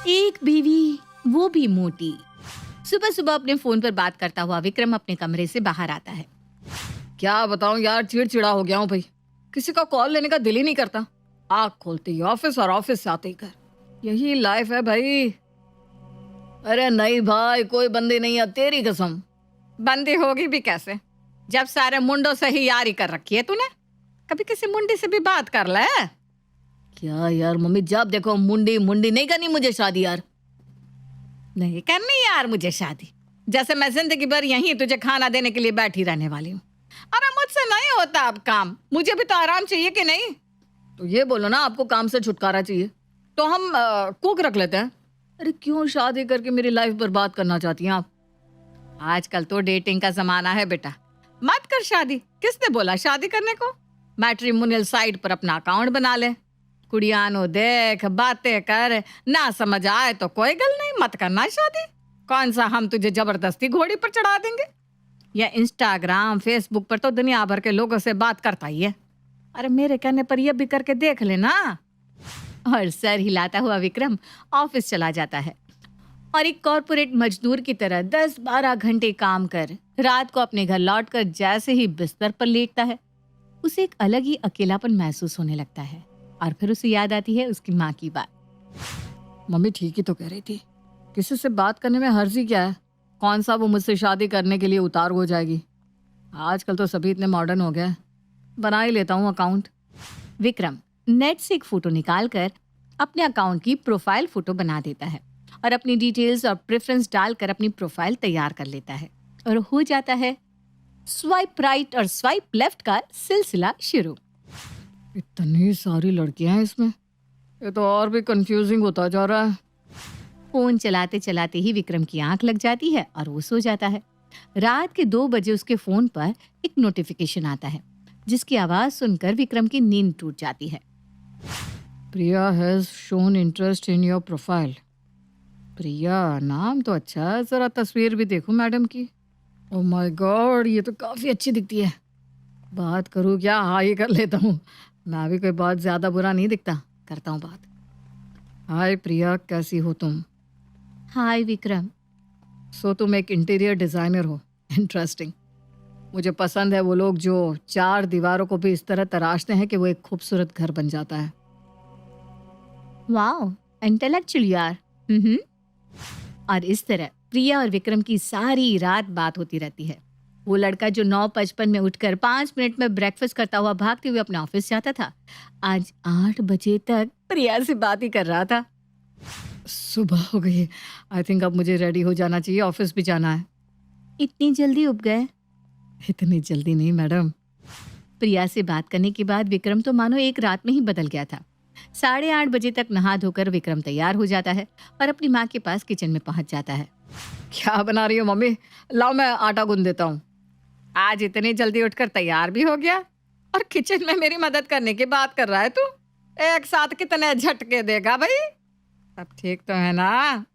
एक बीवी, वो भी मोटी। सुबह सुबह अपने फोन पर बात करता हुआ विक्रम अपने कमरे से बाहर आता है। क्या बताऊं यार, चिड़चिड़ा हो गया हूँ भाई। किसी का कॉल लेने का दिल ही नहीं करता। आँख खोलते ही ऑफिस और ऑफिस से आते ही घर। यही लाइफ है भाई। अरे नहीं भाई, कोई बंदी नहीं है, तेरी कसम। बंदी होगी भी कैसे, जब सारे मुंडों से ही यारी कर रखी है तूने। कभी किसी मुंडी से भी बात कर ले। क्या यार मम्मी, जब देखो मुंडी मुंडी। नहीं करनी मुझे शादी यार। नहीं करनी यार मुझे शादी, जैसे मैं जिंदगी भर यहीं तुझे खाना देने के लिए बैठी रहने वाली हूँ। अरे मुझसे नहीं होता अब काम, मुझे भी तो आराम चाहिए कि नहीं। तो ये बोलो ना, आपको काम से छुटकारा चाहिए तो हम कुक रख लेते हैं। अरे क्यों शादी करके मेरी लाइफ बर्बाद करना चाहती हैं आप? आजकल तो डेटिंग का जमाना है बेटा, मत कर शादी। किसने बोला शादी करने को? मैट्रिमोनियल साइट पर अपना अकाउंट बना ले, कुड़ियानो देख, बातें कर, ना समझ आए तो कोई गल नहीं, मत करना शादी। कौन सा हम तुझे जबरदस्ती घोड़ी पर चढ़ा देंगे? या इंस्टाग्राम फेसबुक पर तो दुनिया भर के लोगों से बात करता ही है। अरे मेरे कहने पर यह भी करके देख लेना। और सर हिलाता हुआ विक्रम ऑफिस चला जाता है और एक कॉर्पोरेट मजदूर की तरह 10-12 घंटे काम कर रात को अपने घर लौटकर जैसे ही बिस्तर पर लेटता है, उसे एक अलग ही अकेलापन महसूस होने लगता है। और फिर उसे याद आती है उसकी माँ की बात। मम्मी ठीक ही तो कह रही थी, किसी से बात करने में हर्जी क्या है? कौन सा वो मुझसे शादी करने के लिए उतार हो जाएगी? आजकल तो सभी इतने मॉडर्न हो गए। बना ही लेता हूँ अकाउंट। विक्रम नेट से एक फोटो निकालकर अपने अकाउंट की प्रोफाइल फोटो बना देता है और अपनी डिटेल्स और प्रेफरेंस डालकर अपनी प्रोफाइल तैयार कर लेता है और हो जाता है स्वाइप राइट और स्वाइप लेफ्ट का सिलसिला शुरू। इतनी सारी लड़कियां हैं इसमें, ये तो और भी कंफ्यूजिंग होता जा रहा है। फोन चलाते चलाते ही विक्रम की आंख लग जाती है और वो सो जाता है। रात के 2 बजे उसके फोन पर एक नोटिफिकेशन आता है, जिसकी आवाज सुनकर विक्रम की नींद टूट जाती है। Priya has shown interest in your profile. Priya नाम तो अच्छा है, जरा तस्वीर भी देखो मैडम की। ओह माय गॉड, ये तो काफी अच्छी दिखती है। बात करूँ क्या? हाँ ही कर लेता हूँ। मैं भी कोई बहुत ज्यादा बुरा नहीं दिखता। करता हूँ बात। हाय प्रिया, कैसी हो तुम? हाय विक्रम। सो तुम एक इंटीरियर डिजाइनर हो? इंटरेस्टिंग। मुझे पसंद है वो लोग जो 4 दीवारों को भी इस तरह तराशते हैं कि वो एक खूबसूरत घर बन जाता है। वाओ, इंटेलेक्चुअल यार। और इस तरह प्रिया और विक्रम की सारी रात बात होती रहती है। वो लड़का जो 9:55 में उठकर 5 मिनट में ब्रेकफास्ट करता हुआ भागते हुए अपने ऑफिस जाता था, आज 8 बजे तक प्रिया से बात ही कर रहा था। सुबह हो गई। आई थिंक अब मुझे रेडी हो जाना चाहिए, ऑफिस भी जाना है। इतनी जल्दी उठ गए? इतनी जल्दी नहीं मैडम। प्रिया से बात करने के बाद विक्रम तो मानो एक रात में ही बदल गया था। 8:30 बजे तक नहा धोकर विक्रम तैयार हो जाता है और अपनी माँ के पास किचन में पहुंच जाता है। क्या बना रही हो मम्मी? लाओ मैं आटा गूंद देता हूँ। आज इतनी जल्दी उठकर तैयार भी हो गया और किचन में मेरी मदद करने की बात कर रहा है तू? एक साथ कितने झटके देगा भाई? सब ठीक तो है ना?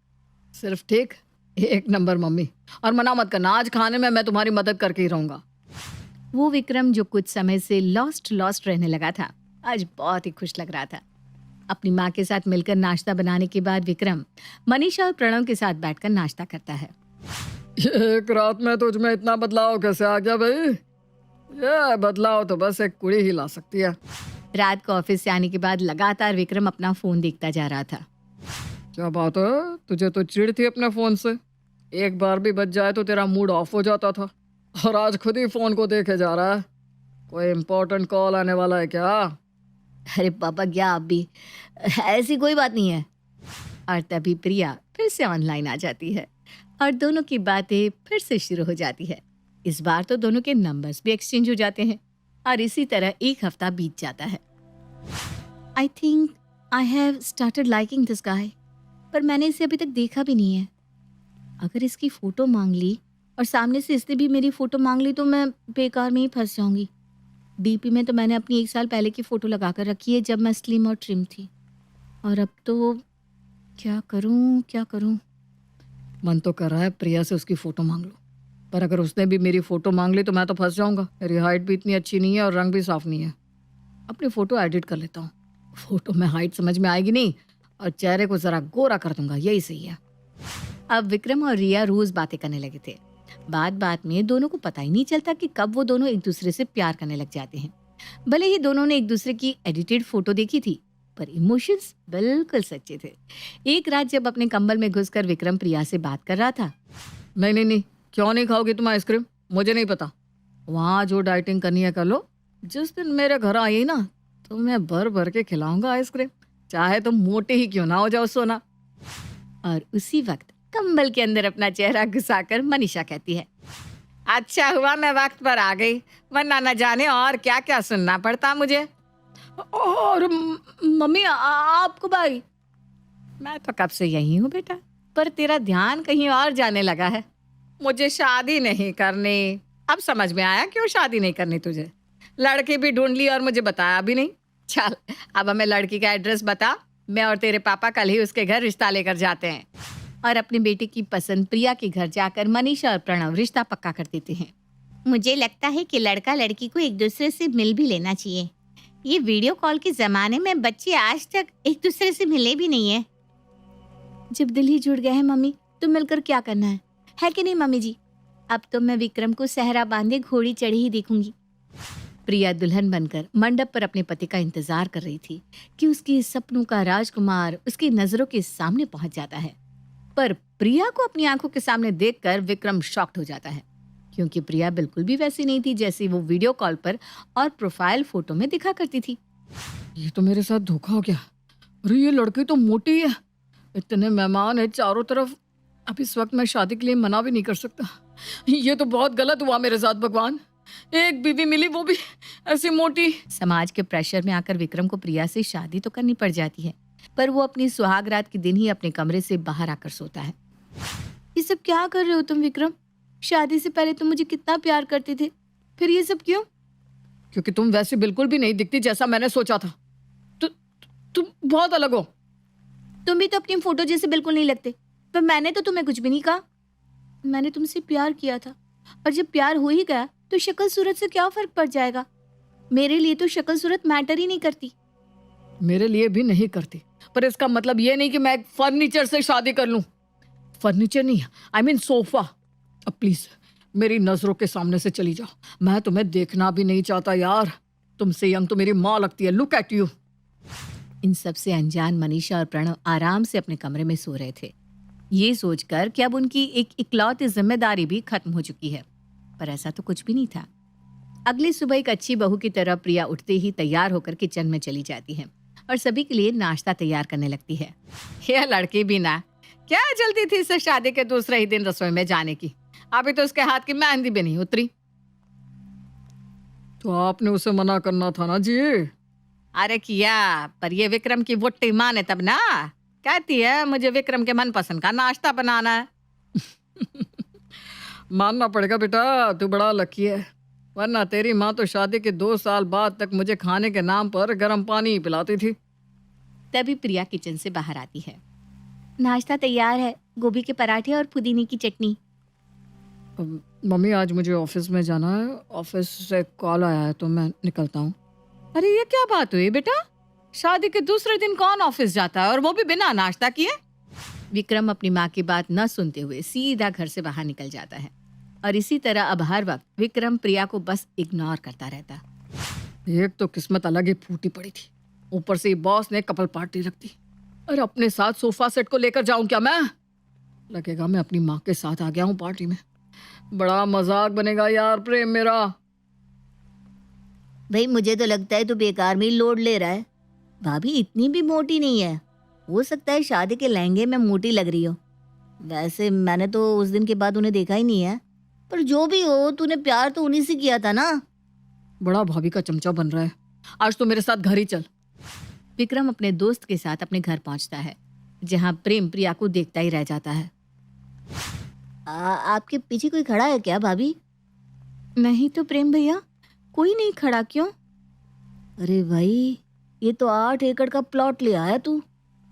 सिर्फ ठीक, 1 नंबर मम्मी। और मना मत करना, आज खाने में मैं तुम्हारी मदद करके ही रहूंगा। वो विक्रम जो कुछ समय से लॉस्ट रहने लगा था, आज बहुत ही खुश लग रहा था। अपनी माँ के साथ मिलकर नाश्ता बनाने के बाद विक्रम मनीषा और प्रणव के साथ बैठकर नाश्ता करता है। एक रात में तुझ में इतना बदलाव कैसे आ गया भाई? ये बदलाव तो बस एक कुड़ी ही ला सकती है। रात को ऑफिस से आने के बाद लगातार विक्रम अपना फोन देखता जा रहा था। क्या बात है, तुझे तो चिढ़ थी अपने फोन से। एक बार भी बच जाए तो तेरा मूड ऑफ हो जाता था, और आज खुद ही फोन को देखे जा रहा है। कोई इम्पोर्टेंट कॉल आने वाला है क्या? अरे पापा, क्या आप भी? ऐसी कोई बात नहीं है। और तभी प्रिया फिर से ऑनलाइन आ जाती है और दोनों की बातें फिर से शुरू हो जाती है। इस बार तो दोनों के नंबर्स भी एक्सचेंज हो जाते हैं और इसी तरह एक हफ्ता बीत जाता है। I think I have started liking this guy, पर मैंने इसे अभी तक देखा भी नहीं है। अगर इसकी फ़ोटो मांग ली और सामने से इसने भी मेरी फ़ोटो मांग ली तो मैं बेकार में ही फंस जाऊंगी। डीपी में तो मैंने अपनी 1 साल पहले की फ़ोटो लगा कर रखी है, जब मैं स्लिम और ट्रिम थी। और अब तो क्या करूं? मन तो कर रहा है प्रिया से उसकी फ़ोटो मांग लो, पर अगर उसने भी मेरी फ़ोटो मांग ली तो मैं तो फंस जाऊंगा। मेरी हाइट भी इतनी अच्छी नहीं है और रंग भी साफ नहीं है। अपनी फ़ोटो एडिट कर लेता हूँ। फ़ोटो में हाइट समझ में आएगी नहीं, और चेहरे को जरा गोरा कर दूंगा, यही सही है। अब विक्रम और रिया रोज बातें करने लगे थे। बात बात में दोनों को पता ही नहीं चलता कि कब वो दोनों एक दूसरे से प्यार करने लग जाते हैं। भले ही दोनों ने एक दूसरे की एडिटेड फोटो देखी थी, पर इमोशंस बिल्कुल सच्चे थे। एक रात जब अपने कंबल में घुसकर विक्रम प्रिया से बात कर रहा था। नहीं नहीं नहीं, क्यों नहीं खाओगी तुम आइसक्रीम? मुझे नहीं पता, वहाँ जो डाइटिंग करनी है कर लो। जिस दिन मेरे घर आई ना तो मैं भर भर के खिलाऊंगा आइसक्रीम, चाहे तुम मोटे ही क्यों ना हो जाओ सोना। और उसी वक्त कंबल के अंदर अपना चेहरा घुसाकर मनीषा कहती है, अच्छा हुआ मैं वक्त पर आ गई, वरना न जाने और क्या क्या सुनना पड़ता मुझे। और मम्मी आपको भाई? मैं तो कब से यही हूँ बेटा, पर तेरा ध्यान कहीं और जाने लगा है। मुझे शादी नहीं करनी। अब समझ में आया क्यों शादी नहीं करनी तुझे। लड़की भी ढूंढ ली और मुझे बताया भी नहीं। चल अब हमें लड़की का एड्रेस बता, मैं और तेरे पापा कल ही उसके घर रिश्ता लेकर जाते हैं। और अपनी बेटी की पसंद प्रिया के घर जाकर मनीषा और प्रणव रिश्ता पक्का कर देते हैं। मुझे लगता है कि लड़का लड़की को एक दूसरे से मिल भी लेना चाहिए। ये वीडियो कॉल के जमाने में बच्चे आज तक एक दूसरे से मिले भी नहीं है। जब दिल ही जुड़ गए हैं मम्मी, तो मिलकर क्या करना है कि नहीं मम्मी जी? अब तो मैं विक्रम को सहरा बांधे घोड़ी चढ़े ही देखूंगी। प्रिया दुल्हन बनकर मंडप पर अपने पति का इंतजार कर रही थी कि उसके सपनों का राजकुमार उसकी नजरों के सामने पहुंच जाता है। पर प्रिया को अपनी आंखों के सामने देखकर विक्रम शॉक्ड हो जाता है, क्योंकि प्रिया बिल्कुल भी वैसी नहीं थी जैसी वो वीडियो कॉल पर और प्रोफाइल फोटो में दिखा करती थी। ये तो मेरे साथ धोखा हो गया। अरे ये लड़की तो मोटी है, इतने मेहमान है चारों तरफ, अब इस वक्त मैं शादी के लिए मना भी नहीं कर सकता। ये तो बहुत गलत हुआ मेरे साथ भगवान। एक बीवी मिली, वो भी ऐसी मोटी। समाज के प्रेशर में आकर विक्रम को प्रिया से शादी तो करनी पड़ जाती है, पर वो अपनी सुहागरात के दिन ही अपने कमरे से बाहर आकर सोता है। ये सब क्या कर रहे हो तुम विक्रम? शादी से पहले तुम मुझे कितना प्यार करते थे, फिर ये सब क्यों? क्योंकि तुम वैसे बिल्कुल भी नहीं दिखती जैसा मैंने सोचा था। तुम बहुत अलग हो। तुम भी तो अपनी फोटो जैसे बिल्कुल नहीं लगते, पर मैंने तो तुम्हें कुछ भी नहीं कहा। मैंने तुमसे प्यार किया था, और जब प्यार हो ही गया तो शक्ल सूरत से क्या फर्क पड़ जाएगा? मेरे लिए तो शक्ल सूरत मैटर ही नहीं करती। मेरे लिए भी नहीं करती, पर इसका मतलब ये नहीं कि मैं एक फर्नीचर से शादी कर लूं। फर्नीचर नहीं, आई मीन सोफा। अब प्लीज मेरी नजरों के सामने से चली जाओ, मैं तुम्हें देखना भी नहीं चाहता यार। तुमसे यंग तो मेरी माँ लगती है, लुक एट यू। इन सब से अनजान मनीषा और प्रणव आराम से अपने कमरे में सो रहे थे, ये सोचकर कि अब उनकी एक इकलौती जिम्मेदारी भी खत्म हो चुकी है। पर ऐसा तो कुछ भी नहीं था। अगली सुबह एक अच्छी बहू की तरह प्रिया उठते ही तैयार होकर किचन में चली जाती है और सभी के लिए नाश्ता तैयार करने लगती है। यह लड़की भी ना क्या जल्दी थी इसे शादी के दूसरे ही दिन रसोई में जाने की। अभी तो उसके हाथ की मेहंदी भी नहीं उतरी। तो आपने उसे मना करना था ना जी। अरे किया, पर ये विक्रम की वुट्टी माने तब ना। कहती है मुझे विक्रम के मनपसंद का नाश्ता बनाना है। मानना पड़ेगा बेटा, तू बड़ा लकी है, वरना तेरी माँ तो शादी के 2 साल बाद तक मुझे खाने के नाम पर गर्म पानी पिलाती थी। तभी प्रिया किचन से बाहर आती है। नाश्ता तैयार है, गोभी के पराठे और पुदीने की चटनी। मम्मी आज मुझे ऑफिस में जाना है, ऑफिस से कॉल आया है तो मैं निकलता हूँ। अरे ये क्या बात हुई बेटा? शादी के दूसरे दिन कौन ऑफिस जाता है, और वो भी बिना नाश्ता किए? विक्रम अपनी माँ की बात न सुनते हुए सीधा घर से बाहर निकल जाता है, और इसी तरह अब हर वक्त विक्रम प्रिया को बस इग्नोर करता रहता। एक तो किस्मत अलग ही फूटी पड़ी थी, ऊपर से बॉस ने कपल पार्टी रख दी। अरे अपने साथ सोफा सेट को लेकर जाऊं क्या मैं? लगेगा मैं अपनी माँ के साथ आ गया हूँ पार्टी में। बड़ा मजाक बनेगा यार प्रेम मेरा। भाई मुझे तो लगता है तू बेकार में ही लोड ले रहा है। भाभी इतनी भी मोटी नहीं है, हो सकता है शादी के लहंगे में मोटी लग रही हो। वैसे मैंने तो उस दिन के बाद उन्हें देखा ही नहीं है, पर जो भी हो तूने प्यार तो उन्हीं से किया था ना। बड़ा भाभी का चमचा बन रहा है, आज तो मेरे साथ घर ही चल। विक्रम अपने दोस्त के साथ अपने घर पहुंचता है, जहां प्रेम प्रिया को देखता ही रह जाता है। आपके पीछे कोई खड़ा है क्या भाभी? नहीं तो प्रेम भैया, कोई नहीं खड़ा। क्यों? अरे भाई ये तो 8 एकड़ का प्लॉट ले आया तू,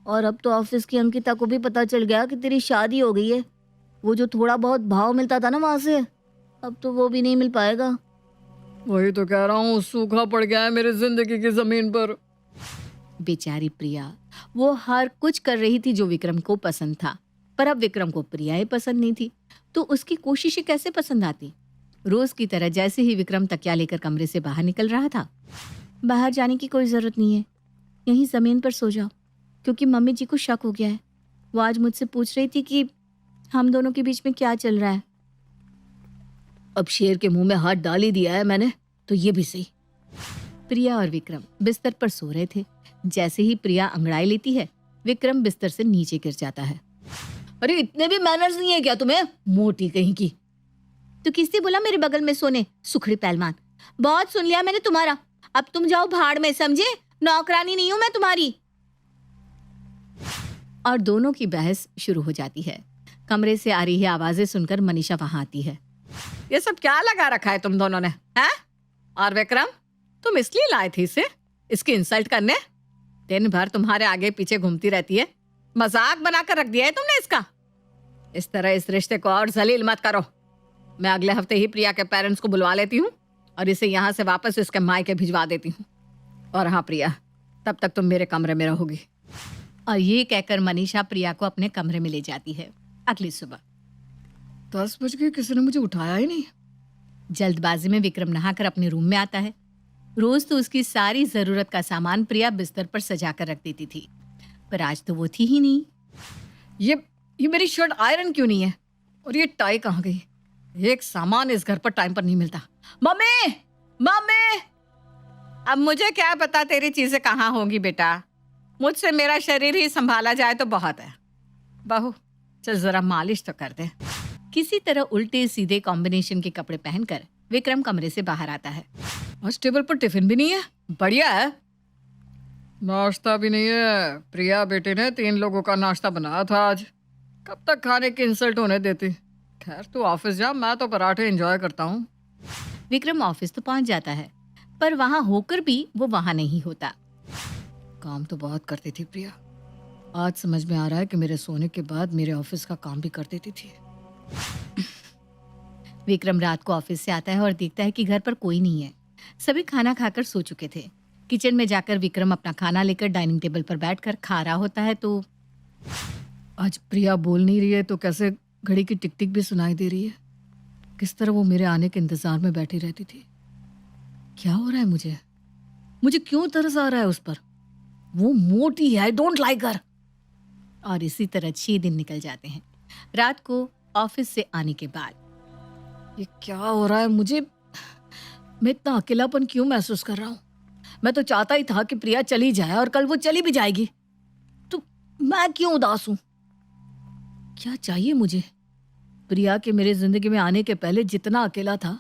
और अब तो ऑफिस की अंकिता को भी पता चल गया कि तेरी शादी हो गई है। वो जो थोड़ा बहुत भाव मिलता था ना वहां से, अब तो वो भी नहीं मिल पाएगा। वही तो कह रहा हूँ, सूखा पड़ गया है मेरी जिंदगी की जमीन पर। बेचारी प्रिया, वो हर कुछ कर रही थी जो विक्रम को पसंद था, पर अब विक्रम को प्रिया ही पसंद नहीं थी, तो उसकी कोशिशें कैसे पसंद आती। रोज की तरह जैसे ही विक्रम तकिया लेकर कमरे से बाहर निकल रहा था, बाहर जाने की कोई जरूरत नहीं है, यहीं जमीन पर सो जाओ, क्योंकि मम्मी जी को शक हो गया है। वो आज मुझसे पूछ रही थी कि हम दोनों के बीच में क्या चल रहा है। अब शेर के मुंह में हाथ डाल ही दिया है मैंने, तो ये भी सही। प्रिया और विक्रम बिस्तर पर सो रहे थे। जैसे ही प्रिया अंगड़ाई लेती है, विक्रम बिस्तर से नीचे गिर जाता है। अरे इतने भी मैनर्स नहीं है क्या तुम्हें, मोटी कहीं की। तो किसने बोला मेरे बगल में सोने, सुखड़ी पहलवान। बहुत सुन लिया मैंने तुम्हारा, अब तुम जाओ भाड़ में, समझे। नौकरानी नहीं हूं मैं तुम्हारी। और दोनों की बहस शुरू हो जाती है। कमरे से आ रही है आवाजें सुनकर मनीषा वहां आती है। ये सब क्या लगा रखा है तुम दोनों ने, हैं? और विक्रम, तुम इसलिए लाए थे इसे, इसकी इंसल्ट करने? दिन भर तुम्हारे आगे पीछे घूमती रहती है, मजाक बनाकर रख दिया है तुमने इसका। इस तरह इस रिश्ते को और जलील मत करो। मैं अगले हफ्ते ही प्रिया के पेरेंट्स को बुलवा लेती हूँ और इसे यहाँ से वापस इसके मायके भिजवा देती हूँ। और हाँ प्रिया, तब तक तुम मेरे कमरे में रहोगी। और ये कहकर मनीषा प्रिया को अपने कमरे में ले जाती है। अगली सुबह 10 बज गए, किसी ने मुझे उठाया ही नहीं। जल्दबाजी में विक्रम नहाकर अपने रूम में आता है। रोज तो उसकी सारी जरूरत का सामान प्रिया बिस्तर पर सजा कर रख देती थी, पर आज तो वो थी ही नहीं। ये मेरी शर्ट आयरन क्यों नहीं है, और ये टाई कहाँ गई? एक सामान इस घर पर टाइम पर नहीं मिलता। मम्मी, मम्मी, अब मुझे क्या पता तेरी चीजें कहाँ होंगी बेटा। मुझसे मेरा शरीर ही संभाला जाए तो बहुत है। बहू, चल जरा मालिश तो कर दे। किसी तरह उल्टे सीधे कॉम्बिनेशन के कपड़े पहनकर विक्रम कमरे से बाहर आता है। आज टेबल पर टिफिन भी नहीं है, बढ़िया है। नाश्ता भी नहीं है। प्रिया बेटे ने 3 लोगों का नाश्ता बनाया था आज, कब तक खाने की इंसल्ट होने देती। खैर तू ऑफिस जा, मैं तो पराठे एंजॉय करता हूँ। विक्रम ऑफिस तो पहुंच जाता है, पर वहां होकर भी वो वहां नहीं होता। काम तो बहुत करती थी प्रिया, आज समझ में आ रहा है कि मेरे सोने के बाद मेरे ऑफिस का काम भी कर देती थी। विक्रम रात को ऑफिस से आता है और देखता है कि घर पर कोई नहीं है। सभी खाना खाकर सो चुके थे। किचन में जाकर विक्रम अपना खाना लेकर डाइनिंग टेबल पर बैठकर खा रहा होता है तो आज प्रिया बोल नहीं रही है तो कैसे घड़ी की टिक टिक भी सुनाई दे रही है। किस तरह वो मेरे आने के इंतजार में बैठी रहती थी। क्या हो रहा है मुझे क्यों तरस आ रहा है उस पर। वो मोटी है, आई डोंट लाइक हर। और इसी तरह 6 दिन निकल जाते हैं। रात को ऑफिस से आने के बाद ये क्या हो रहा है मुझे, मैं इतना अकेलापन क्यों महसूस कर रहा हूँ। मैं तो चाहता ही था कि प्रिया चली जाए और कल वो चली भी जाएगी, तो मैं क्यों उदास हूँ। क्या चाहिए मुझे। प्रिया के मेरे जिंदगी में आने के पहले जितना अकेला था,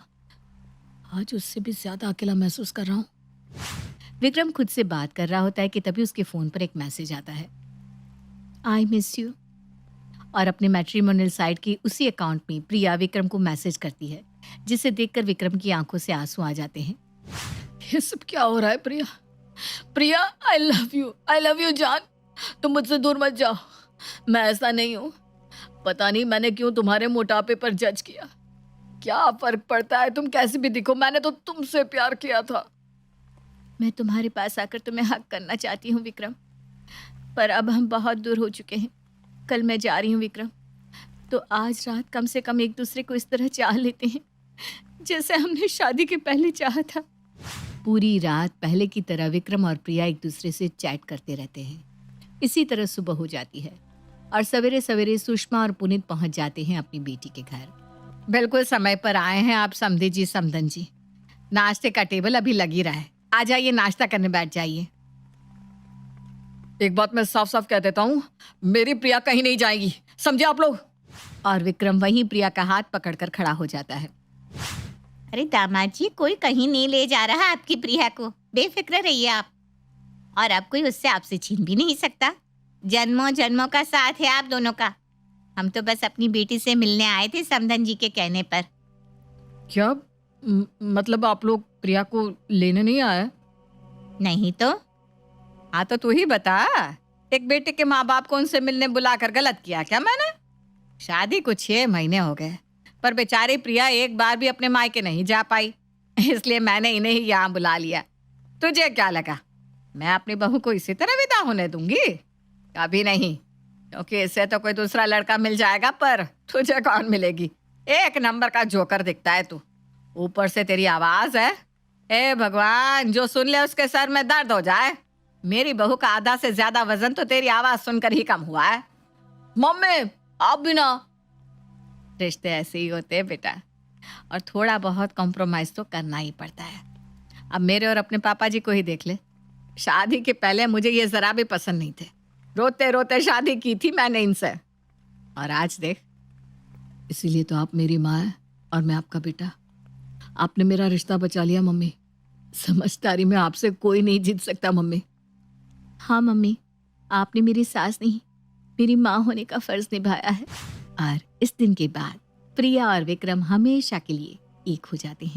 आज उससे भी ज्यादा अकेला महसूस कर रहा हूँ। विक्रम खुद से बात कर रहा होता है कि तभी उसके फोन पर एक मैसेज आता है, आई मिस यू। और अपने मैट्रिमोनियल साइट की उसी अकाउंट में प्रिया विक्रम को मैसेज करती है, जिसे देखकर विक्रम की आंखों से आंसू आ जाते हैं। ये सब क्या हो रहा है प्रिया। प्रिया, आई लव यू जान। तुम मुझसे दूर मत जाओ, मैं ऐसा नहीं हूँ। पता नहीं मैंने क्यों तुम्हारे मोटापे पर जज किया। क्या फर्क पड़ता है, तुम कैसी भी दिखो, मैंने तो तुमसे प्यार किया था। मैं तुम्हारे पास आकर तुम्हें हक करना चाहती हूँ विक्रम, पर अब हम बहुत दूर हो चुके हैं। कल मैं जा रही हूँ विक्रम, तो आज रात कम से कम एक दूसरे को इस तरह चाह लेते हैं जैसे हमने शादी के पहले चाहा था। पूरी रात पहले की तरह विक्रम और प्रिया एक दूसरे से चैट करते रहते हैं। इसी तरह सुबह हो जाती है और सवेरे सवेरे सुषमा और पुनीत पहुंच जाते हैं अपनी बेटी के घर। बिल्कुल समय पर आए हैं आप समधी जी, समधन जी। नाश्ते का टेबल अभी लगी रहा है, आ जाइए नाश्ता करने बैठ जाइए। एक बात मैं साफ साफ कह देता हूँ, मेरी प्रिया कहीं नहीं जाएगी, समझे आप लोग। और विक्रम वहीं प्रिया का हाथ पकड़कर खड़ा हो जाता है। अरे दामाद जी, कोई कहीं नहीं ले जा रहा आपकी प्रिया को, बेफिक्र रहिए आप। और अब कोई उससे आपसे छीन भी नहीं सकता। जन्मों जन्मों का साथ है आप दोनों का। हम तो बस अपनी बेटी से मिलने आए थे समधन जी के कहने पर। क्या मतलब आप लोग प्रिया को लेने नहीं आए? नहीं तो? हाँ तो तू ही बता, एक बेटे के माँ बाप को उनसे मिलने बुलाकर गलत किया क्या मैंने? शादी को 6 महीने हो गए, पर बेचारी प्रिया एक बार भी अपने मायके नहीं जा पाई, इसलिए मैंने इन्हें ही यहाँ बुला लिया। तुझे क्या लगा मैं अपनी बहू को इसी तरह विदा होने दूंगी? कभी नहीं, क्योंकि इससे तो कोई दूसरा लड़का मिल जाएगा, पर तुझे कौन मिलेगी? एक नंबर का जोकर दिखता है तू, ऊपर से तेरी आवाज है, ए भगवान, जो सुन ले उसके सर में दर्द हो जाए। मेरी बहू का आधा से ज्यादा वजन तो तेरी आवाज सुनकर ही कम हुआ है। मम्मी आप भी ना। रिश्ते ऐसे ही होते हैं बेटा, और थोड़ा बहुत कॉम्प्रोमाइज तो करना ही पड़ता है। अब मेरे और अपने पापा जी को ही देख ले, शादी के पहले मुझे ये जरा भी पसंद नहीं थे, रोते रोते शादी की थी मैंने इनसे, और आज देख। इसीलिए तो आप मेरी माँ है और मैं आपका बेटा। आपने मेरा रिश्ता बचा लिया मम्मी। समझदारी में आपसे कोई नहीं जीत सकता मम्मी। हाँ मम्मी, आपने मेरी सास नहीं, मेरी माँ होने का फर्ज निभाया है। और इस दिन के बाद प्रिया और विक्रम हमेशा के लिए एक हो जाते हैं।